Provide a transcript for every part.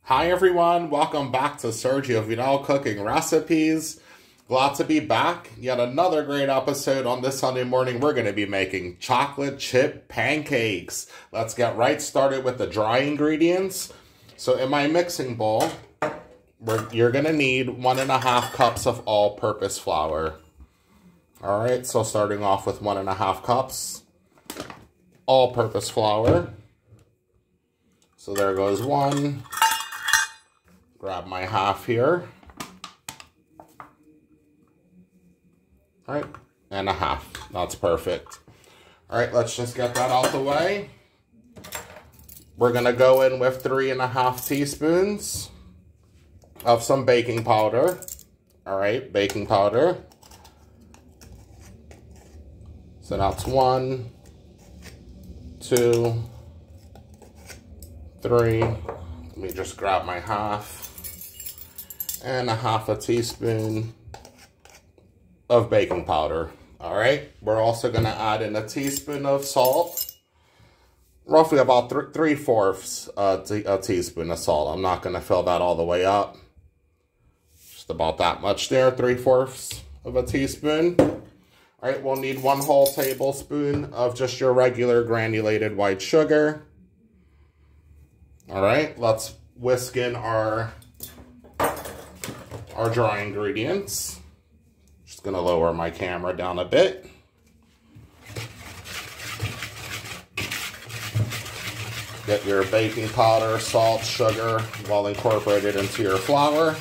Hi everyone, welcome back to Sergio Vidal Cooking Recipes. Glad to be back. Yet another great episode. On this Sunday morning, we're going to be making chocolate chip pancakes. Let's get right started with the dry ingredients. So in my mixing bowl, you're going to need 1.5 cups of all-purpose flour. Alright, so starting off with 1.5 cups all-purpose flour. So there goes one. Grab my half here. All right, and a half. That's perfect. All right, let's just get that out the way. We're gonna go in with 3.5 teaspoons of some baking powder. All right, baking powder. So that's 1, 2, 3. Let me just grab my half. And 1/2 teaspoon of baking powder. All right, we're also going to add in a teaspoon of salt, roughly about 3/4 a teaspoon of salt. I'm not going to fill that all the way up, just about that much there, 3/4 of a teaspoon. All right, we'll need 1 whole tablespoon of just your regular granulated white sugar. All right, let's whisk in our dry ingredients. Just gonna lower my camera down a bit. Get your baking powder, salt, sugar well incorporated into your flour.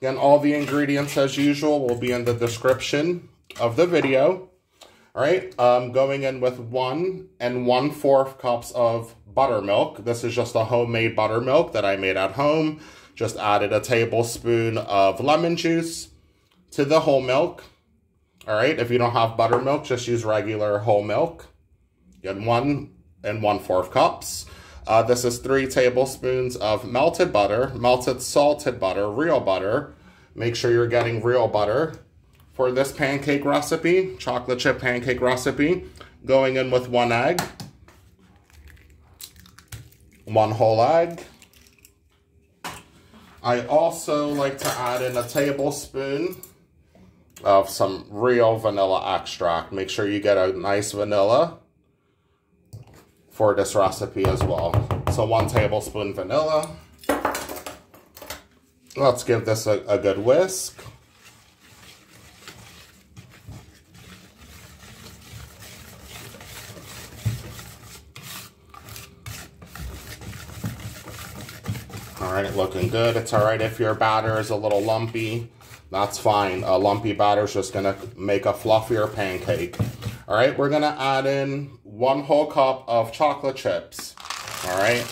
Again, all the ingredients as usual will be in the description of the video. All right, going in with 1 1/4 cups of buttermilk. This is just a homemade buttermilk that I made at home. Just added a tablespoon of lemon juice to the whole milk. All right, if you don't have buttermilk, just use regular whole milk. Get 1 1/4 cups. This is 3 tablespoons of melted butter, melted salted butter, real butter. Make sure you're getting real butter for this pancake recipe, chocolate chip pancake recipe. Going in with 1 egg, 1 whole egg. I also like to add in a tablespoon of some real vanilla extract. Make sure you get a nice vanilla for this recipe as well. So 1 tablespoon vanilla. Let's give this a good whisk. All right, looking good. It's all right if your batter is a little lumpy. That's fine. A lumpy batter is just gonna make a fluffier pancake. All right, we're gonna add in 1 whole cup of chocolate chips. All right,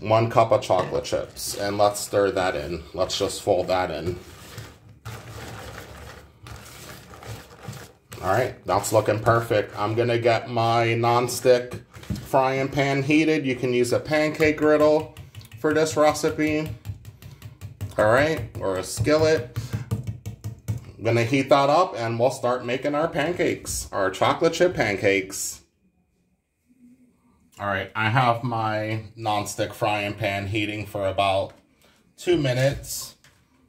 1 cup of chocolate chips. And let's stir that in. Let's just fold that in. All right, that's looking perfect. I'm gonna get my non-stick frying pan heated. You can use a pancake griddle for this recipe, all right, or a skillet. I'm gonna heat that up and we'll start making our pancakes, our chocolate chip pancakes. All right, I have my non-stick frying pan heating for about 2 minutes.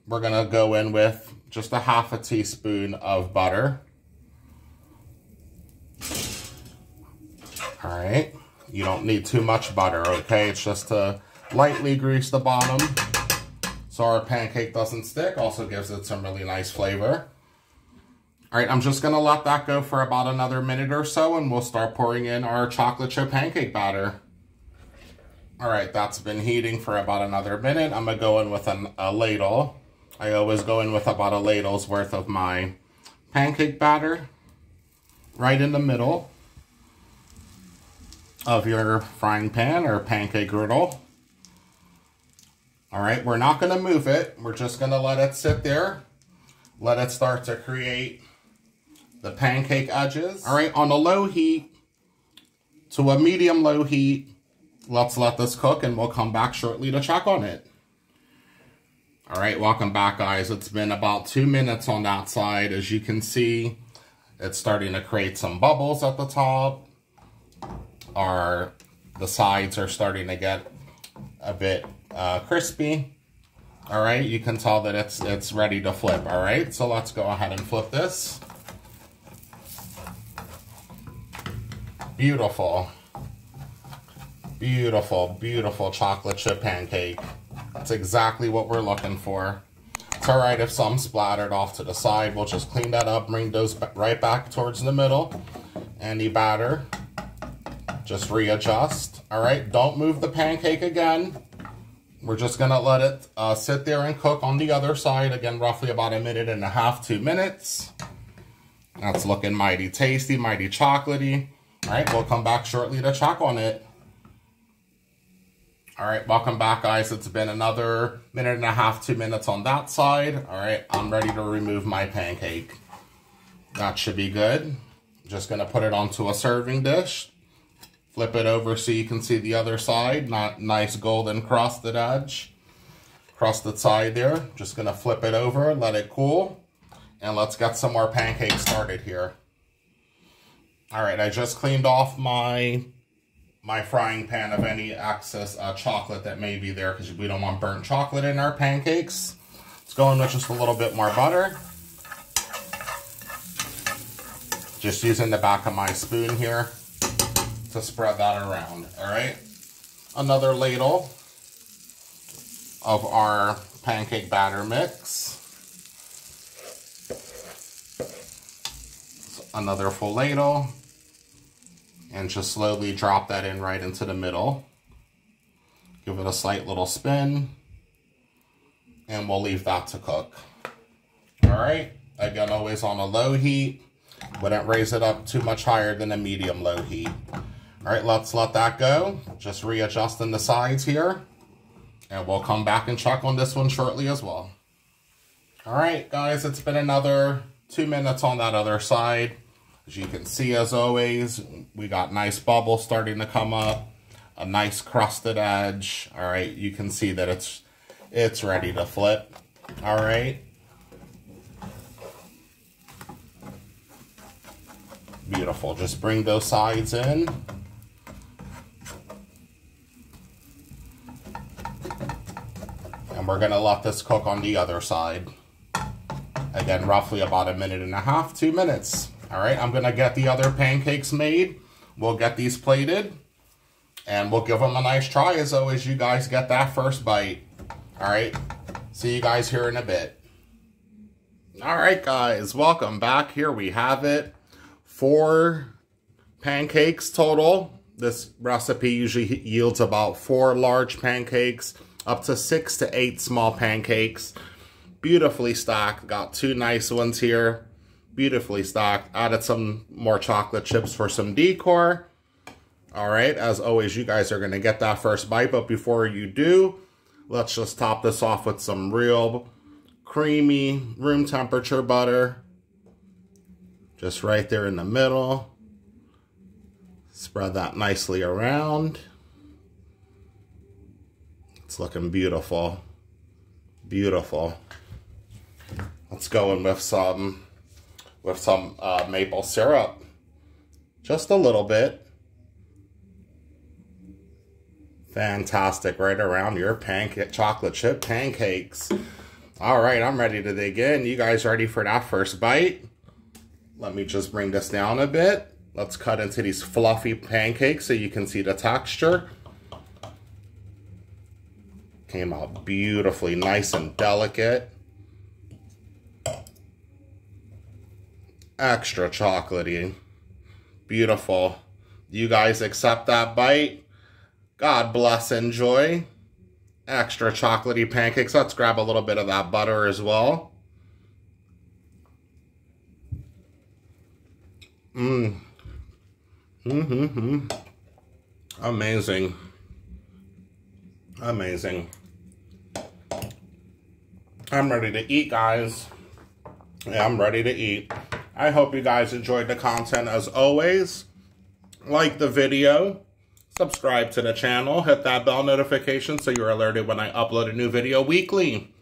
We're gonna go in with just 1/2 teaspoon of butter. All right, you don't need too much butter, okay? It's just to lightly grease the bottom so our pancake doesn't stick. Also gives it some really nice flavor. All right, I'm just gonna let that go for about another minute or so and we'll start pouring in our chocolate chip pancake batter. All right, that's been heating for about another minute. I'm gonna go in with a ladle. I always go in with about a ladle's worth of my pancake batter right in the middle of your frying pan or pancake griddle. All right, we're not gonna move it. We're just gonna let it sit there. Let it start to create the pancake edges. All right, on a low heat to a medium low heat, let's let this cook and we'll come back shortly to check on it. All right, welcome back guys. It's been about 2 minutes on that side. As you can see, it's starting to create some bubbles at the top. The sides are starting to get a bit crispy. All right, you can tell that it's ready to flip. All right, so let's go ahead and flip this. Beautiful. Beautiful, beautiful chocolate chip pancake. That's exactly what we're looking for. It's all right if some splattered off to the side. We'll just clean that up, bring those right back towards the middle. Any batter, just readjust. All right, don't move the pancake again. We're just gonna let it sit there and cook on the other side. Again, roughly about 1.5 minutes, 2 minutes. That's looking mighty tasty, mighty chocolatey. All right, we'll come back shortly to check on it. All right, welcome back, guys. It's been another 1.5 minutes, 2 minutes on that side. All right, I'm ready to remove my pancake. That should be good. Just gonna put it onto a serving dish. Flip it over so you can see the other side. Not nice golden crusted edge. Crusted side there. Just gonna flip it over, let it cool. And let's get some more pancakes started here. All right, I just cleaned off my frying pan of any excess chocolate that may be there because we don't want burnt chocolate in our pancakes. Let's go in with just a little bit more butter. Just using the back of my spoon here to spread that around, all right? Another ladle of our pancake batter mix. Another full ladle. And just slowly drop that in right into the middle. Give it a slight little spin. And we'll leave that to cook. All right, again, always on a low heat. Wouldn't raise it up too much higher than a medium-low heat. All right, let's let that go. Just readjusting the sides here. And we'll come back and check on this one shortly as well. All right, guys, it's been another 2 minutes on that other side. As you can see, as always, we got nice bubbles starting to come up. A nice crusted edge. All right, you can see that it's ready to flip. All right. Beautiful. Just bring those sides in. And we're going to let this cook on the other side. Again, roughly about 1.5 minutes, 2 minutes. All right, I'm going to get the other pancakes made. We'll get these plated. And we'll give them a nice try as always. You guys get that first bite. All right, see you guys here in a bit. All right, guys, welcome back. Here we have it. 4 pancakes total. This recipe usually yields about 4 large pancakes, up to 6 to 8 small pancakes. Beautifully stacked. Got 2 nice ones here. Beautifully stacked. Added some more chocolate chips for some decor. All right, as always, you guys are going to get that first bite. But before you do, let's just top this off with some real creamy room temperature butter. Just right there in the middle. Spread that nicely around. It's looking beautiful. Beautiful. Let's go in with some maple syrup. Just a little bit. Fantastic, right around your chocolate chip pancakes. All right, I'm ready to dig in. You guys ready for that first bite? Let me just bring this down a bit. Let's cut into these fluffy pancakes so you can see the texture. Came out beautifully, nice and delicate. Extra chocolatey. Beautiful. You guys accept that bite? God bless, enjoy. Extra chocolatey pancakes. Let's grab a little bit of that butter as well. Amazing. Amazing. I'm ready to eat, guys. Yeah, I'm ready to eat. I hope you guys enjoyed the content as always. Like the video. Subscribe to the channel. Hit that bell notification so you're alerted when I upload a new video weekly.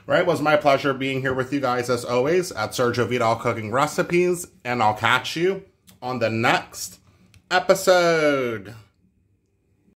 Right, it was my pleasure being here with you guys as always at Sergio Vidal Cooking Recipes. And I'll catch you on the next episode.